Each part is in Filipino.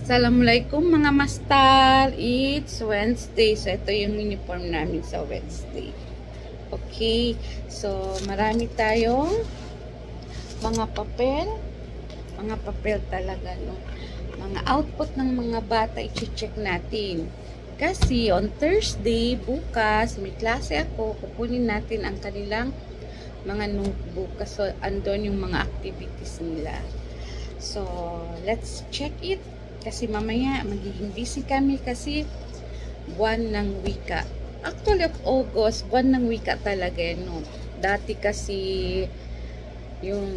Assalamualaikum mga mastal. It's Wednesday. So, ito yung uniform namin sa Wednesday. Okay. So, marami tayong mga papel. Mga papel talaga, no? Mga output ng mga bata, i-check natin. Kasi, on Thursday, bukas, may klase ako. Kukunin natin ang kanilang mga notebook. So, andon yung mga activities nila. So, let's check it. Kasi mamaya, magiging busy kami kasi buwan ng wika. Actually, of August, buwan ng wika talaga, no? Dati kasi, yung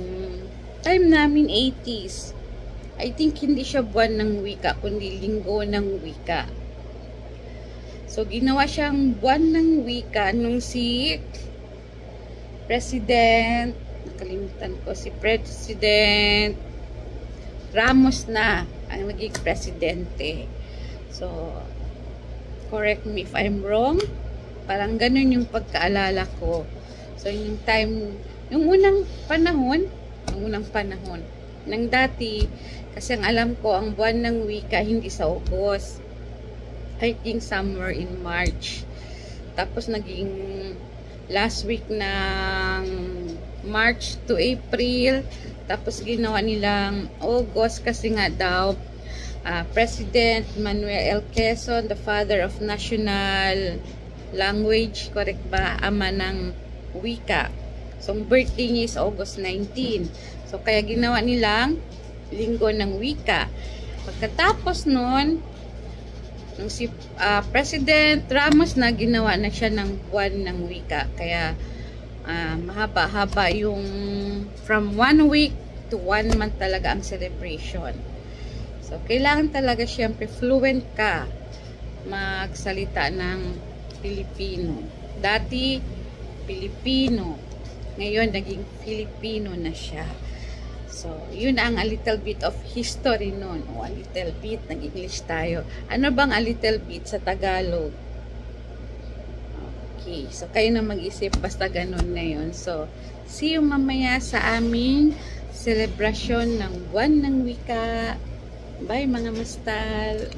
time namin 80s, I think hindi siya buwan ng wika, kundi linggo ng wika. So, ginawa siyang buwan ng wika nung si President, nakalimutan ko, si President Ramos na ang naging presidente. So, correct me if I'm wrong. Parang ganun yung pagkaalala ko. So, yung time, yung unang panahon ng dati, kasi ang alam ko, ang buwan ng wika, hindi sa August. I think somewhere in March. Tapos, naging last week ng March to April. Tapos ginawa nilang August kasi nga daw President Manuel L. Quezon, the father of national language, correct ba? Ama ng wika. So, ang birthday niya is August 19. So, kaya ginawa nilang linggo ng wika. Pagkatapos nun, nung si President Ramos na, ginawa na siya ng buwan ng wika. Kaya, mahaba-haba yung from 1 week to 1 month talaga ang celebration. So, kailangan talaga syempre fluent ka magsalita ng Pilipino. Dati, Pilipino. Ngayon, naging Filipino na siya. So, yun ang a little bit of history nun. O, a little bit, nag-English tayo. Ano bang a little bit sa Tagalog? Okay, so kayo na mag-isip, basta ganun na yun. So, see you mamaya sa aming selebrasyon ng buwan ng wika. Bye mga mastal!